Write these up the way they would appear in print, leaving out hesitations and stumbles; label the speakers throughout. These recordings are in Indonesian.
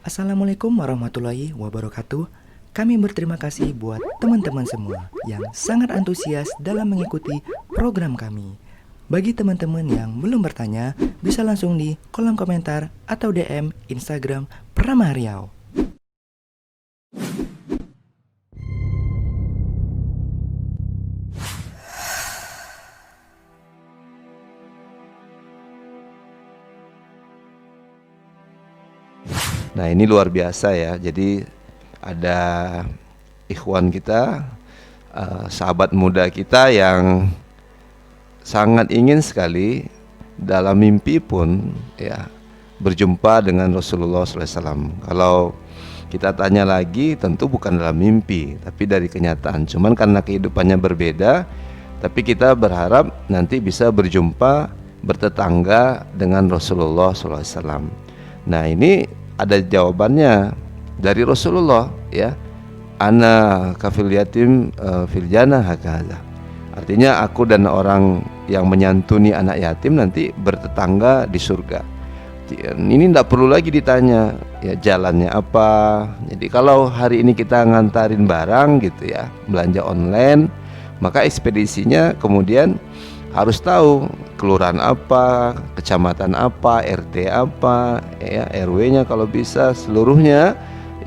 Speaker 1: Assalamualaikum warahmatullahi wabarakatuh. Kami berterima kasih buat teman-teman semua yang sangat antusias dalam mengikuti program kami. Bagi teman-teman yang belum bertanya, bisa langsung di kolom komentar atau DM Instagram Pramah Riau.
Speaker 2: Nah, ini luar biasa ya. Jadi ada ikhwan kita, sahabat muda kita yang sangat ingin sekali dalam mimpi pun ya berjumpa dengan Rasulullah SAW. Kalau kita tanya lagi, tentu bukan dalam mimpi, tapi dari kenyataan. Cuman karena kehidupannya berbeda, tapi kita berharap nanti bisa berjumpa, bertetangga dengan Rasulullah SAW. Nah, ini ada jawabannya dari Rasulullah ya. Ana kafil yatim fil jannah hakaza. Artinya aku dan orang yang menyantuni anak yatim nanti bertetangga di surga. Ini tidak perlu lagi ditanya ya jalannya apa. Jadi kalau hari ini kita ngantarin barang gitu ya, belanja online, maka ekspedisinya kemudian harus tahu kelurahan apa, kecamatan apa, RT apa, ya RW-nya kalau bisa seluruhnya,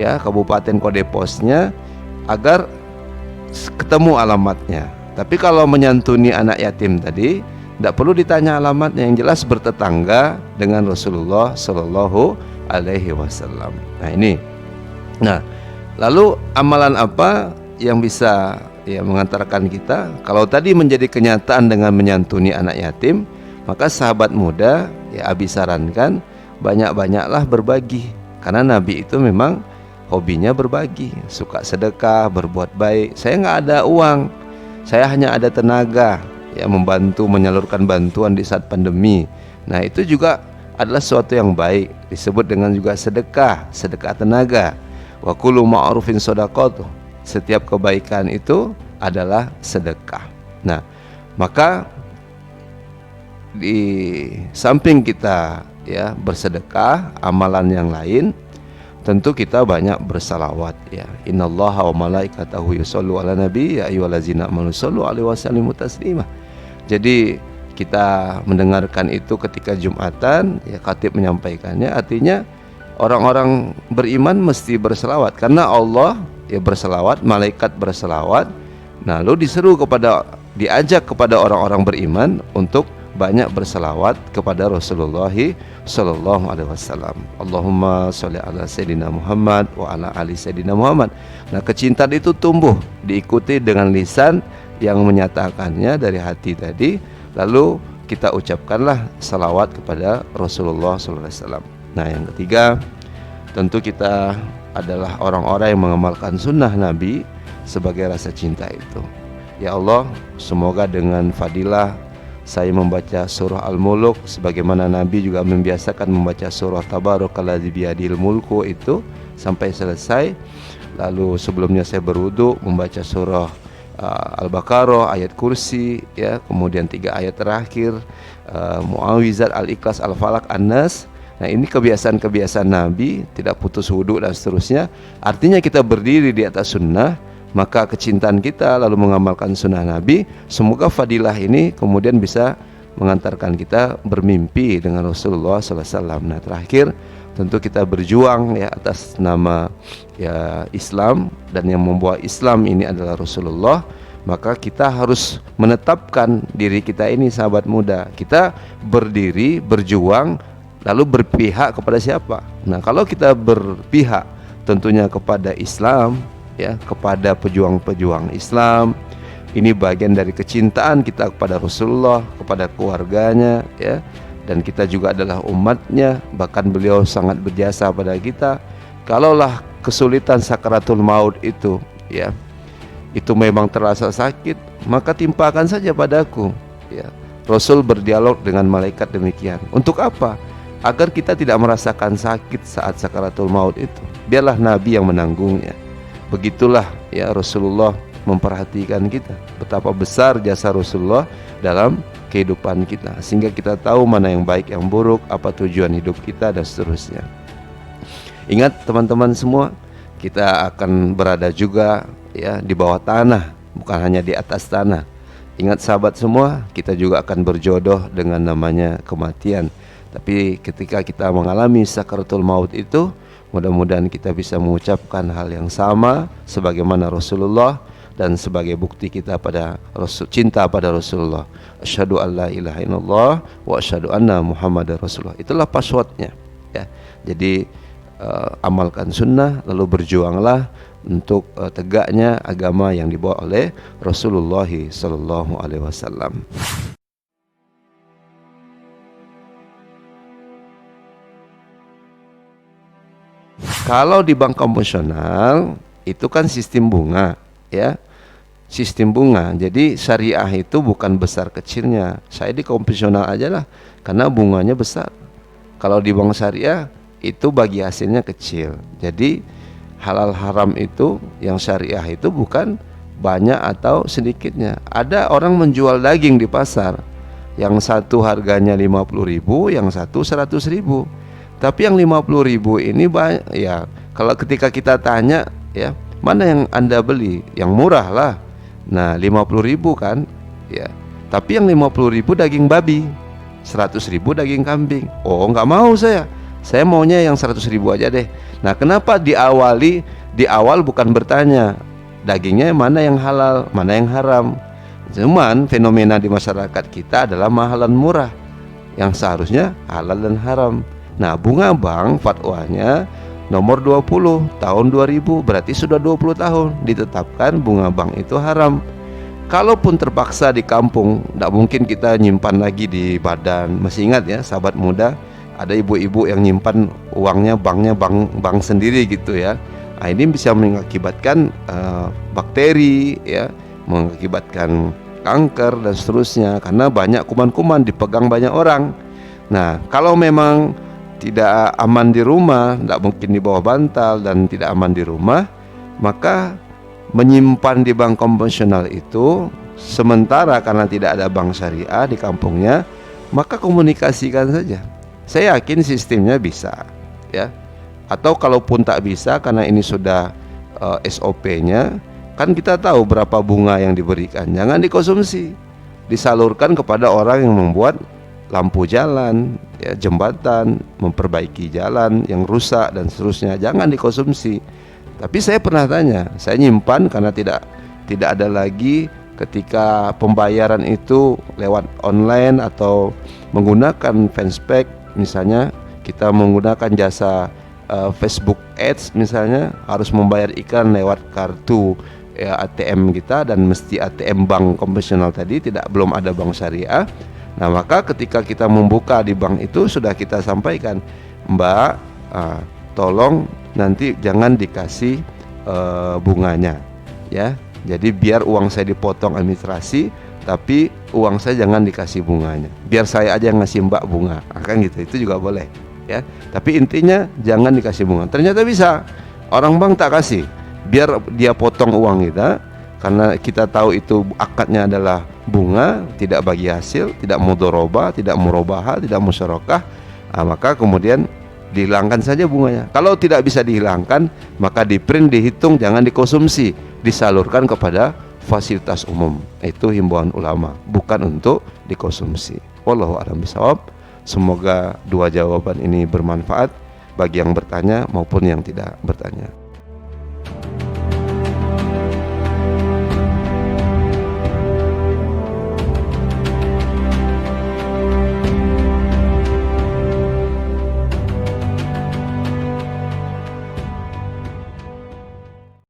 Speaker 2: ya kabupaten kode posnya, agar ketemu alamatnya. Tapi kalau menyantuni anak yatim tadi, tidak perlu ditanya alamatnya, yang jelas bertetangga dengan Rasulullah Shallallahu Alaihi Wasallam. Nah ini, lalu amalan apa yang bisa ya mengantarkan kita? Kalau tadi menjadi kenyataan dengan menyantuni anak yatim, maka sahabat muda ya Abi sarankan banyak-banyaklah berbagi, karena Nabi itu memang hobinya berbagi, suka sedekah, berbuat baik. Saya nggak ada uang, saya hanya ada tenaga ya membantu menyalurkan bantuan di saat pandemi. Nah itu juga adalah sesuatu yang baik, disebut dengan juga sedekah tenaga. Wa kullu ma'rufin shadaqatuh. Setiap kebaikan itu adalah sedekah. Nah, maka di samping kita ya bersedekah, amalan yang lain tentu kita banyak bersalawat ya. Innallaha wa malaikatahu yusollu ala nabi ya ayyuhallazina amanu shollu alaihi wasallimu taslima. Jadi kita mendengarkan itu ketika Jumatan ya, khatib menyampaikannya, artinya orang-orang beriman mesti berselawat karena Allah ya berselawat, malaikat berselawat. Nah, lalu diajak kepada orang-orang beriman untuk banyak berselawat kepada Rasulullah Sallallahu Alaihi Wasallam. Allahumma sholli ala Sayyidina Muhammad wa ala ali Sayyidina Muhammad. Nah, kecintaan itu tumbuh diikuti dengan lisan yang menyatakannya dari hati tadi, lalu kita ucapkanlah salawat kepada Rasulullah Sallallahu Alaihi Wasallam. Nah, yang ketiga, tentu kita adalah orang-orang yang mengamalkan sunnah Nabi sebagai rasa cinta itu. Ya Allah, semoga dengan fadilah saya membaca surah Al-Mulk sebagaimana Nabi juga membiasakan membaca surah Tabarakalladzi biyadihil mulku itu sampai selesai. Lalu sebelumnya saya berwudu membaca surah Al-Baqarah, ayat kursi ya, kemudian 3 ayat terakhir Muawwizat, Al-Ikhlas, Al-Falaq, An-Nas. Nah, ini kebiasaan-kebiasaan Nabi, tidak putus wudhu dan seterusnya. Artinya kita berdiri di atas sunnah, maka kecintaan kita lalu mengamalkan sunnah Nabi. Semoga fadilah ini kemudian bisa mengantarkan kita bermimpi dengan Rasulullah SAW. Nah, terakhir tentu kita berjuang ya atas nama ya Islam, dan yang membawa Islam ini adalah Rasulullah. Maka kita harus menetapkan diri kita ini, sahabat muda, kita berdiri, berjuang, lalu berpihak kepada siapa? Nah, kalau kita berpihak tentunya kepada Islam ya, kepada pejuang-pejuang Islam, ini bagian dari kecintaan kita kepada Rasulullah, kepada keluarganya ya, dan kita juga adalah umatnya, bahkan beliau sangat berjasa pada kita. Kalaulah kesulitan sakaratul maut itu ya, itu memang terasa sakit, maka timpakan saja padaku ya. Rasul berdialog dengan malaikat demikian. Untuk apa? Agar kita tidak merasakan sakit saat sakaratul maut itu. Biarlah Nabi yang menanggungnya. Begitulah ya Rasulullah memperhatikan kita, betapa besar jasa Rasulullah dalam kehidupan kita, sehingga kita tahu mana yang baik, yang buruk, apa tujuan hidup kita dan seterusnya. Ingat teman-teman semua, kita akan berada juga ya di bawah tanah, bukan hanya di atas tanah. Ingat sahabat semua, kita juga akan berjodoh dengan namanya kematian. Tapi ketika kita mengalami sakaratul maut itu, mudah-mudahan kita bisa mengucapkan hal yang sama sebagaimana Rasulullah, dan sebagai bukti kita pada cinta pada Rasulullah. Asyhadu an la ilaha illallah wa asyhadu anna Muhammadar Rasulullah. Itulah passwordnya ya. Jadi amalkan sunnah, lalu berjuanglah untuk tegaknya agama yang dibawa oleh Rasulullah sallallahu alaihi wasallam. Kalau di bank konvensional itu kan sistem bunga ya. Sistem bunga. Jadi syariah itu bukan besar kecilnya. Saya di konvensional aja lah karena bunganya besar. Kalau di bank syariah itu bagi hasilnya kecil. Jadi halal haram itu yang syariah itu bukan banyak atau sedikitnya. Ada orang menjual daging di pasar, yang satu harganya 50.000, yang satu 100.000. Tapi yang 50.000 ini banyak ya. Kalau ketika kita tanya ya, mana yang Anda beli? Yang murah lah. Nah 50.000 kan ya. Tapi yang 50.000 daging babi, 100.000 daging kambing. Oh nggak mau saya maunya yang 100.000 aja deh. Nah kenapa di awal bukan bertanya dagingnya mana yang halal, mana yang haram. Cuman fenomena di masyarakat kita adalah mahal dan murah, yang seharusnya halal dan haram. Nah bunga bank fatwanya nomor 20 tahun 2000, berarti sudah 20 tahun ditetapkan bunga bank itu haram. Kalaupun terpaksa di kampung, tidak mungkin kita nyimpan lagi di badan. Masih ingat ya sahabat muda, ada ibu-ibu yang nyimpan uangnya bank sendiri gitu ya. Nah, ini bisa mengakibatkan bakteri ya, mengakibatkan kanker dan seterusnya, karena banyak kuman-kuman dipegang banyak orang. Nah kalau memang tidak aman di rumah, tidak mungkin di bawah bantal dan tidak aman di rumah, maka menyimpan di bank konvensional itu sementara karena tidak ada bank syariah di kampungnya, maka komunikasikan saja. Saya yakin sistemnya bisa ya. Atau kalaupun tak bisa karena ini sudah SOP-nya, kan kita tahu berapa bunga yang diberikan. Jangan dikonsumsi, disalurkan kepada orang yang membuat lampu jalan ya, jembatan, memperbaiki jalan yang rusak dan seterusnya. Jangan dikonsumsi. Tapi saya pernah tanya, saya nyimpan karena tidak ada lagi ketika pembayaran itu lewat online atau menggunakan fanspage. Misalnya kita menggunakan jasa Facebook Ads, misalnya harus membayar iklan lewat kartu ya, ATM kita, dan mesti ATM bank konvensional tadi, belum ada bank syariah. Nah maka ketika kita membuka di bank itu sudah kita sampaikan, Mbak tolong nanti jangan dikasih bunganya ya. Jadi biar uang saya dipotong administrasi, tapi uang saya jangan dikasih bunganya. Biar saya aja yang ngasih Mbak bunga, kan gitu. Itu juga boleh ya. Tapi intinya jangan dikasih bunga. Ternyata bisa. Orang bank tak kasih, biar dia potong uang kita, karena kita tahu itu akadnya adalah bunga, tidak bagi hasil, tidak mudharabah, tidak murabahah, tidak musyarakah. Nah, maka kemudian dihilangkan saja bunganya. Kalau tidak bisa dihilangkan, maka di print, dihitung, jangan dikonsumsi, disalurkan kepada fasilitas umum. Itu himbauan ulama, bukan untuk dikonsumsi. Wallahu a'lam bishawab. Semoga dua jawaban ini bermanfaat bagi yang bertanya maupun yang tidak bertanya.